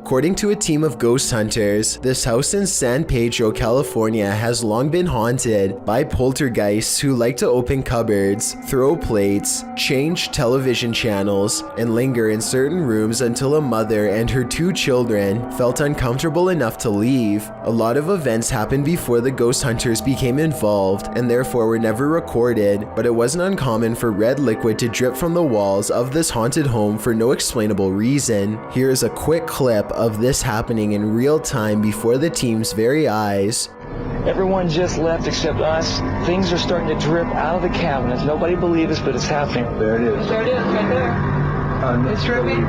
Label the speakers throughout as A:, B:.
A: According to a team of ghost hunters, this house in San Pedro, California has long been haunted by poltergeists who like to open cupboards, throw plates, change television channels, and linger in certain rooms until a mother and her 2 children felt uncomfortable enough to leave. A lot of events happened before the ghost hunters became involved and therefore were never recorded, but it wasn't uncommon for red liquid to drip from the walls of this haunted home for no explainable reason. Here is a quick clip of this happening in real time before the team's very eyes.
B: Everyone just left except us. Things are starting to drip out of the cabinets. Nobody believes us, but it's happening.
C: There it is.
D: There it is, right there. It's dripping.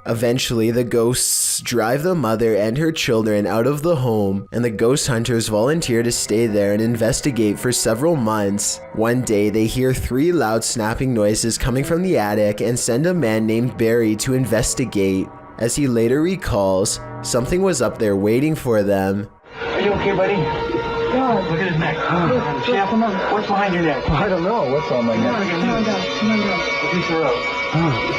A: Eventually, the ghosts drive the mother and her children out of the home, and the ghost hunters volunteer to stay there and investigate for several months. One day, they hear 3 loud snapping noises coming from the attic and send a man named Barry to investigate. As he later recalls, something was up there waiting for them.
B: Are you okay, buddy?
D: God.
B: Look at his neck. Come on. What's behind your neck?
C: I don't know. What's on my neck?
D: Come on down.
B: Look at your throat.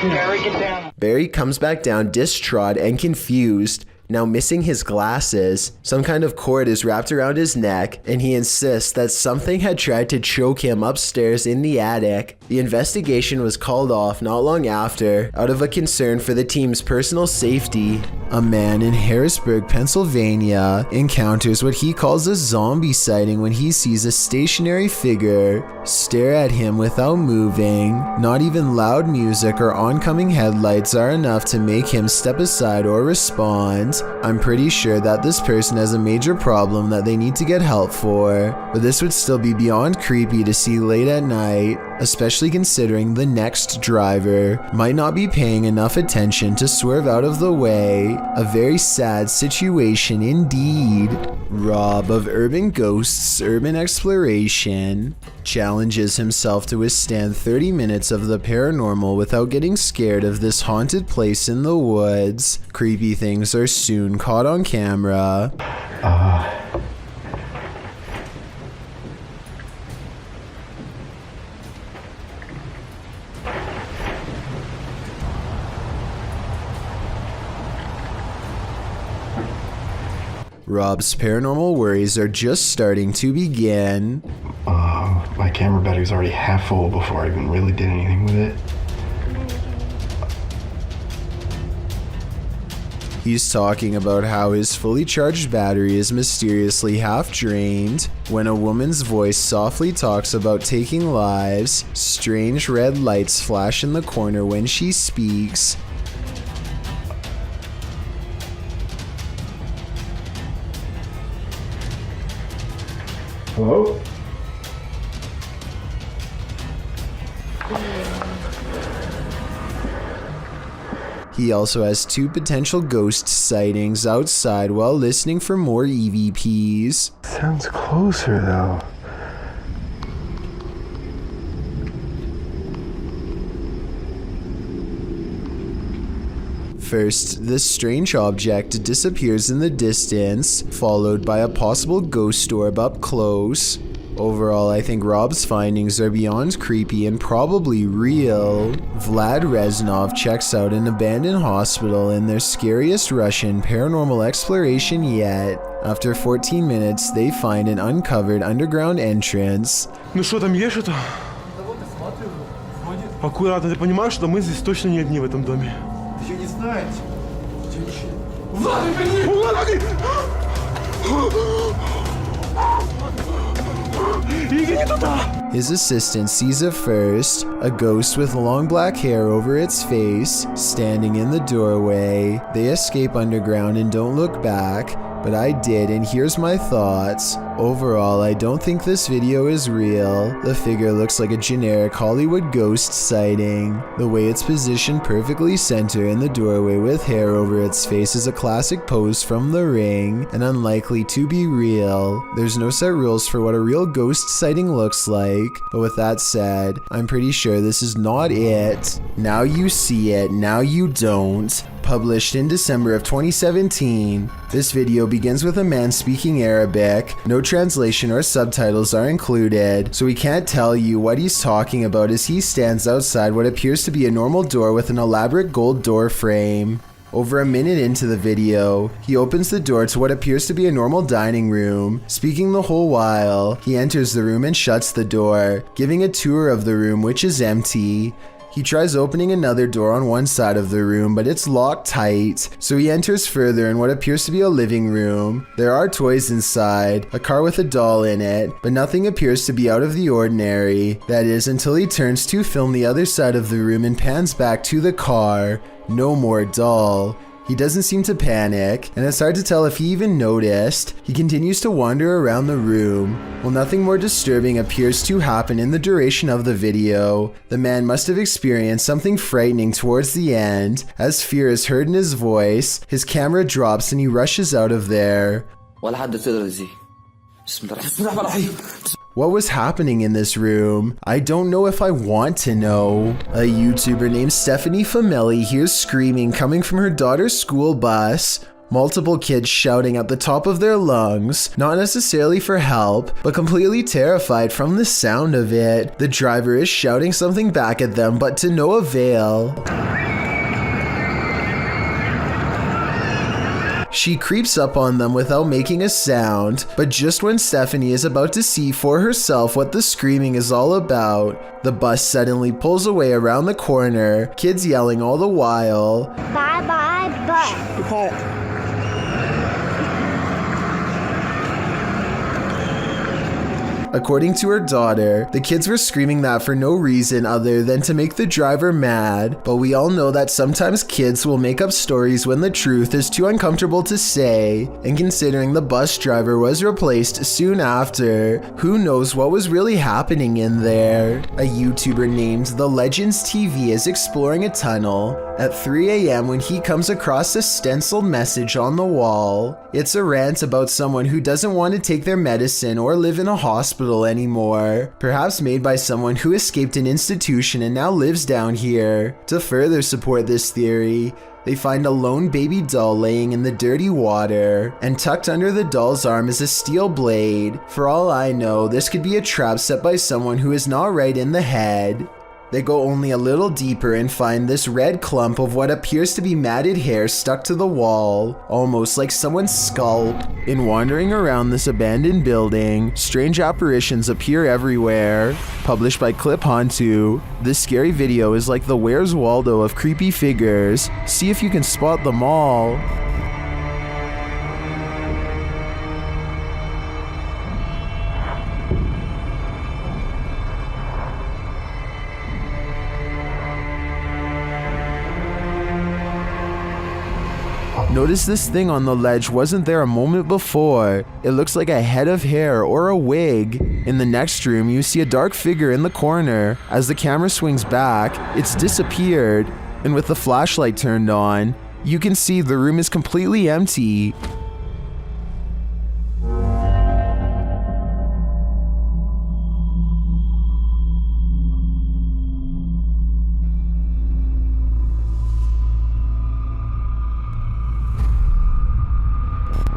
B: Barry, get down.
A: Barry comes back down distraught and confused, now missing his glasses. Some kind of cord is wrapped around his neck, and he insists that something had tried to choke him upstairs in the attic. The investigation was called off not long after, out of a concern for the team's personal safety. A man in Harrisburg, Pennsylvania, encounters what he calls a zombie sighting when he sees a stationary figure stare at him without moving. Not even loud music or oncoming headlights are enough to make him step aside or respond. I'm pretty sure that this person has a major problem that they need to get help for, but this would still be beyond creepy to see late at night, especially considering the next driver might not be paying enough attention to swerve out of the way. A very sad situation indeed. Rob of Urban Ghosts Urban Exploration challenges himself to withstand 30 minutes of the paranormal without getting scared of this haunted place in the woods. Creepy things are soon caught on camera. Rob's paranormal worries are just starting to begin.
C: My camera battery was already half full before I even really did anything with it.
A: He's talking about how his fully charged battery is mysteriously half drained, when a woman's voice softly talks about taking lives. Strange red lights flash in the corner when she speaks.
C: Hello?
A: He also has 2 potential ghost sightings outside while listening for more EVPs.
C: Sounds closer though.
A: First, this strange object disappears in the distance, followed by a possible ghost orb up close. Overall, I think Rob's findings are beyond creepy and probably real. Vlad Reznov checks out an abandoned hospital in their scariest Russian paranormal exploration yet. After 14 minutes, they find an uncovered underground entrance.
E: Ну что, там есть что-то? Аккуратно, ты понимаешь, что мы здесь точно не одни в этом доме?
C: Ты не знаешь.
E: Влад, беги! Влад, беги!
A: His assistant sees it first, a ghost with long black hair over its face, standing in the doorway. They escape underground and don't look back, but I did, and here's my thoughts. Overall, I don't think this video is real. The figure looks like a generic Hollywood ghost sighting. The way it's positioned perfectly center in the doorway with hair over its face is a classic pose from The Ring, and unlikely to be real. There's no set rules for what a real ghost sighting looks like, but with that said, I'm pretty sure this is not it. Now you see it, now you don't. Published in December of 2017. This video begins with a man speaking Arabic. No translation or subtitles are included, so we can't tell you what he's talking about as he stands outside what appears to be a normal door with an elaborate gold door frame. Over a minute into the video, he opens the door to what appears to be a normal dining room. Speaking the whole while, he enters the room and shuts the door, giving a tour of the room, which is empty. He tries opening another door on one side of the room, but it's locked tight, so he enters further in what appears to be a living room. There are toys inside, a car with a doll in it, but nothing appears to be out of the ordinary. That is, until he turns to film the other side of the room and pans back to the car. No more doll. He doesn't seem to panic, and it's hard to tell if he even noticed. He continues to wander around the room. While nothing more disturbing appears to happen in the duration of the video, the man must have experienced something frightening towards the end. As fear is heard in his voice, his camera drops and he rushes out of there. What was happening in this room? I don't know if I want to know. A YouTuber named Stephanie Famelli hears screaming coming from her daughter's school bus. Multiple kids shouting at the top of their lungs, not necessarily for help, but completely terrified from the sound of it. The driver is shouting something back at them, but to no avail. She creeps up on them without making a sound, but just when Stephanie is about to see for herself what the screaming is all about, the bus suddenly pulls away around the corner, kids yelling all the while,
F: "Bye bye, bus."
A: According to her daughter, the kids were screaming that for no reason other than to make the driver mad, but we all know that sometimes kids will make up stories when the truth is too uncomfortable to say, and considering the bus driver was replaced soon after, who knows what was really happening in there. A YouTuber named The Legends TV is exploring a tunnel at 3 a.m. when he comes across a stenciled message on the wall. It's a rant about someone who doesn't want to take their medicine or live in a hospital anymore, perhaps made by someone who escaped an institution and now lives down here. To further support this theory, they find a lone baby doll laying in the dirty water, and tucked under the doll's arm is a steel blade. For all I know, this could be a trap set by someone who is not right in the head. They go only a little deeper and find this red clump of what appears to be matted hair stuck to the wall, almost like someone's scalp. In wandering around this abandoned building, strange apparitions appear everywhere. Published by Clip Hantu, this scary video is like the Where's Waldo of creepy figures. See if you can spot them all. Notice this thing on the ledge wasn't there a moment before. It looks like a head of hair or a wig. In the next room, you see a dark figure in the corner. As the camera swings back, it's disappeared. And with the flashlight turned on, you can see the room is completely empty.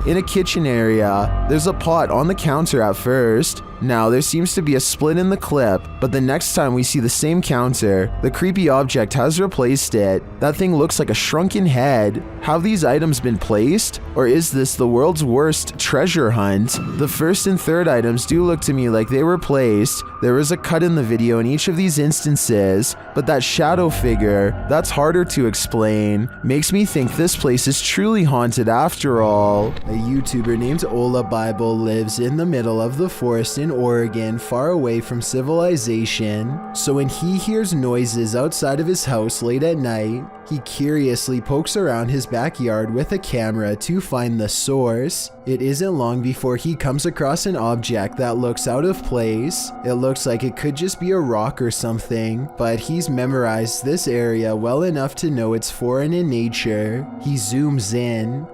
A: In a kitchen area, there's a pot on the counter at first. Now there seems to be a split in the clip, but the next time we see the same counter, the creepy object has replaced it. That thing looks like a shrunken head. Have these items been placed? Or is this the world's worst treasure hunt? The first and third items do look to me like they were placed. There is a cut in the video in each of these instances, but that shadow figure, that's harder to explain. Makes me think this place is truly haunted after all. A YouTuber named Ola Bible lives in the middle of the forest in Oregon, far away from civilization. So when he hears noises outside of his house late at night, he curiously pokes around his backyard with a camera to find the source. It isn't long before he comes across an object that looks out of place. It looks like it could just be a rock or something, but he's memorized this area well enough to know it's foreign in nature. He zooms in.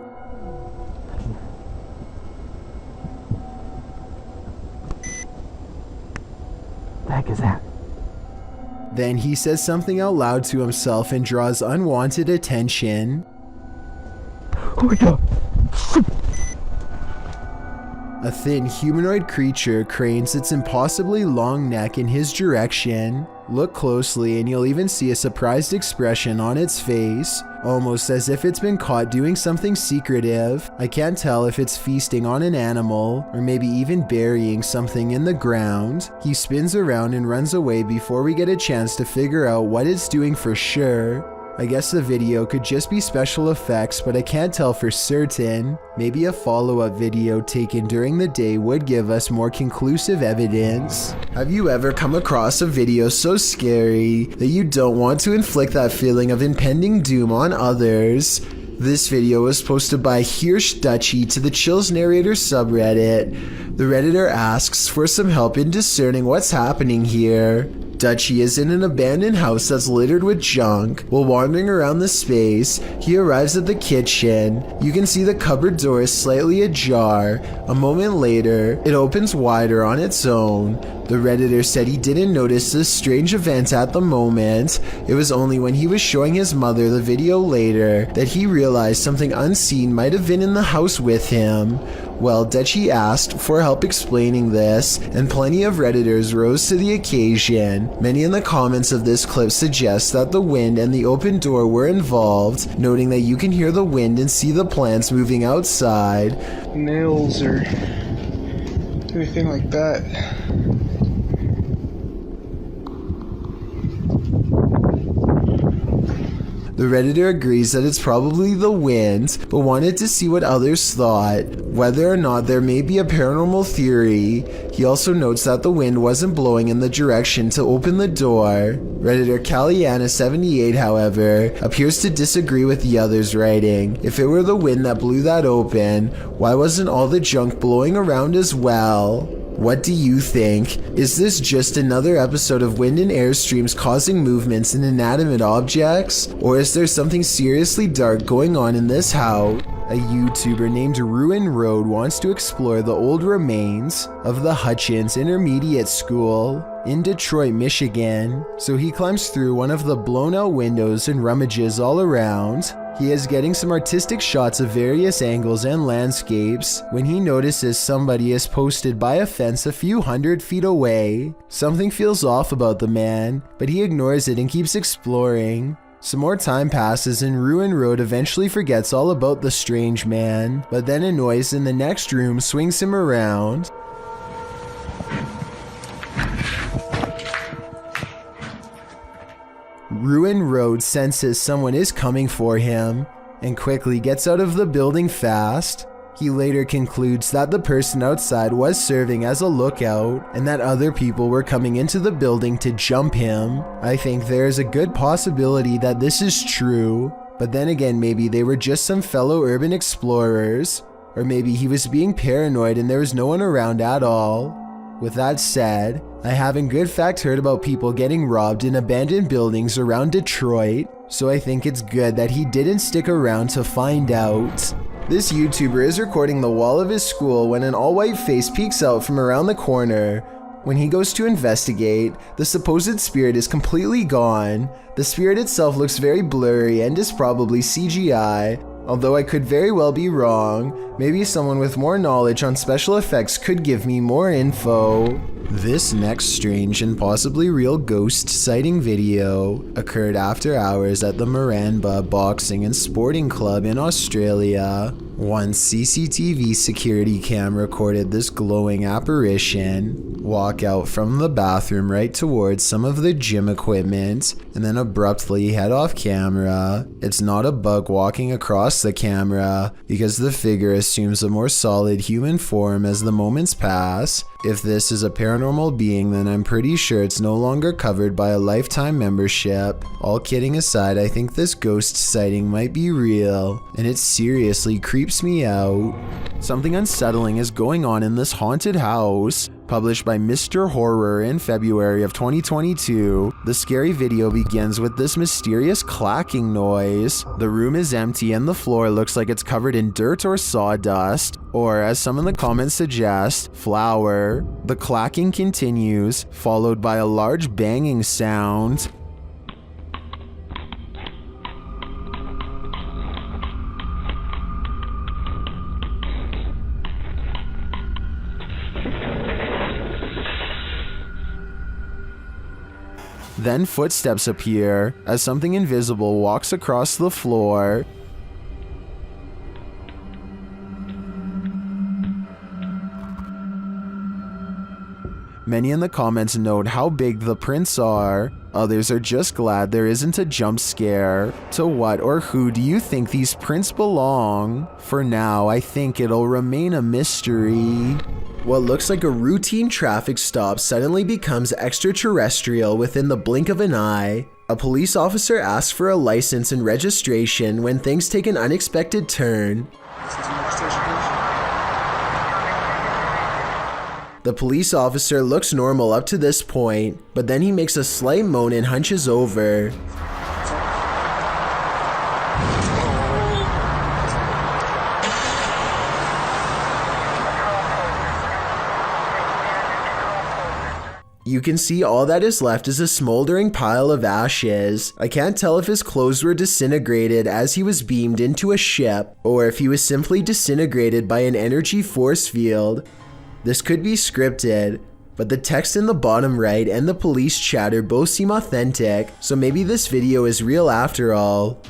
G: The heck is that?
A: Then he says something out loud to himself and draws unwanted attention.
G: Oh my god!
A: A thin humanoid creature cranes its impossibly long neck in his direction. Look closely and you'll even see a surprised expression on its face, almost as if it's been caught doing something secretive. I can't tell if it's feasting on an animal or maybe even burying something in the ground. He spins around and runs away before we get a chance to figure out what it's doing for sure. I guess the video could just be special effects, but I can't tell for certain. Maybe a follow-up video taken during the day would give us more conclusive evidence. Have you ever come across a video so scary that you don't want to inflict that feeling of impending doom on others? This video was posted by Hirsch Dutchy to the Chills Narrator subreddit. The Redditor asks for some help in discerning what's happening here. Dutchy is in an abandoned house that's littered with junk. While wandering around the space, he arrives at the kitchen. You can see the cupboard door is slightly ajar. A moment later, it opens wider on its own. The Redditor said he didn't notice this strange event at the moment. It was only when he was showing his mother the video later that he realized something unseen might have been in the house with him. Well, Dutchy asked for help explaining this, and plenty of Redditors rose to the occasion. Many in the comments of this clip suggest that the wind and the open door were involved, noting that you can hear the wind and see the plants moving outside.
H: Nails or anything like that.
A: The Redditor agrees that it's probably the wind, but wanted to see what others thought, whether or not there may be a paranormal theory. He also notes that the wind wasn't blowing in the direction to open the door. Redditor Caliana78, however, appears to disagree with the others, writing, "If it were the wind that blew that open, why wasn't all the junk blowing around as well?" What do you think? Is this just another episode of wind and airstreams causing movements in inanimate objects? Or is there something seriously dark going on in this house? A YouTuber named Ruin Road wants to explore the old remains of the Hutchins Intermediate School in Detroit, Michigan. So he climbs through one of the blown out windows and rummages all around. He is getting some artistic shots of various angles and landscapes when he notices somebody is posted by a fence a few 100 feet away. Something feels off about the man, but he ignores it and keeps exploring. Some more time passes and Ruin Road eventually forgets all about the strange man, but then a noise in the next room swings him around. Ruin Road senses someone is coming for him and quickly gets out of the building fast. He later concludes that the person outside was serving as a lookout and that other people were coming into the building to jump him. I think there is a good possibility that this is true, but then again maybe they were just some fellow urban explorers, or maybe he was being paranoid and there was no one around at all. With that said, I have in good fact heard about people getting robbed in abandoned buildings around Detroit, so I think it's good that he didn't stick around to find out. This YouTuber is recording the wall of his school when an all-white face peeks out from around the corner. When he goes to investigate, the supposed spirit is completely gone. The spirit itself looks very blurry and is probably CGI. Although I could very well be wrong, maybe someone with more knowledge on special effects could give me more info. This next strange and possibly real ghost sighting video occurred after hours at the Maranba Boxing and Sporting Club in Australia. One CCTV security cam recorded this glowing apparition walk out from the bathroom right towards some of the gym equipment and then abruptly head off camera. It's not a bug walking across the camera because the figure assumes a more solid human form as the moments pass. If this is a paranormal being, then I'm pretty sure it's no longer covered by a lifetime membership. All kidding aside, I think this ghost sighting might be real, and it seriously creeps me out. Something unsettling is going on in this haunted house. Published by Mr. Horror in February of 2022, the scary video begins with this mysterious clacking noise. The room is empty and the floor looks like it's covered in dirt or sawdust, or as some in the comments suggest, flour. The clacking continues, followed by a large banging sound. Then footsteps appear as something invisible walks across the floor. Many in the comments note how big the prints are. Others are just glad there isn't a jump scare. To what or who do you think these prints belong? For now, I think it'll remain a mystery. What looks like a routine traffic stop suddenly becomes extraterrestrial within the blink of an eye. A police officer asks for a license and registration when things take an unexpected turn. The police officer looks normal up to this point, but then he makes a slight moan and hunches over. You can see all that is left is a smoldering pile of ashes. I can't tell if his clothes were disintegrated as he was beamed into a ship, or if he was simply disintegrated by an energy force field. This could be scripted, but the text in the bottom right and the police chatter both seem authentic, so maybe this video is real after all.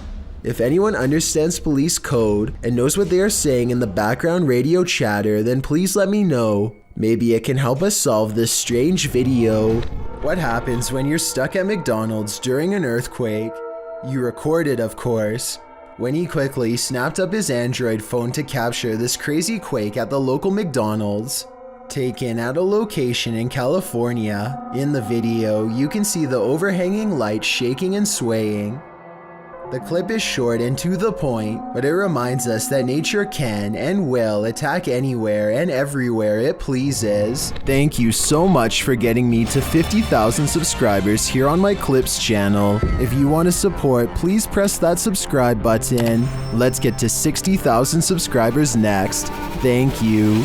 A: If anyone understands police code and knows what they are saying in the background radio chatter, then please let me know. Maybe it can help us solve this strange video. What happens when you're stuck at McDonald's during an earthquake? You record it, of course. Winnie quickly snapped up his Android phone to capture this crazy quake at the local McDonald's. Taken at a location in California. In the video, you can see the overhanging light shaking and swaying. The clip is short and to the point, but it reminds us that nature can and will attack anywhere and everywhere it pleases. Thank you so much for getting me to 50,000 subscribers here on my Clips channel. If you want to support, please press that subscribe button. Let's get to 60,000 subscribers next. Thank you.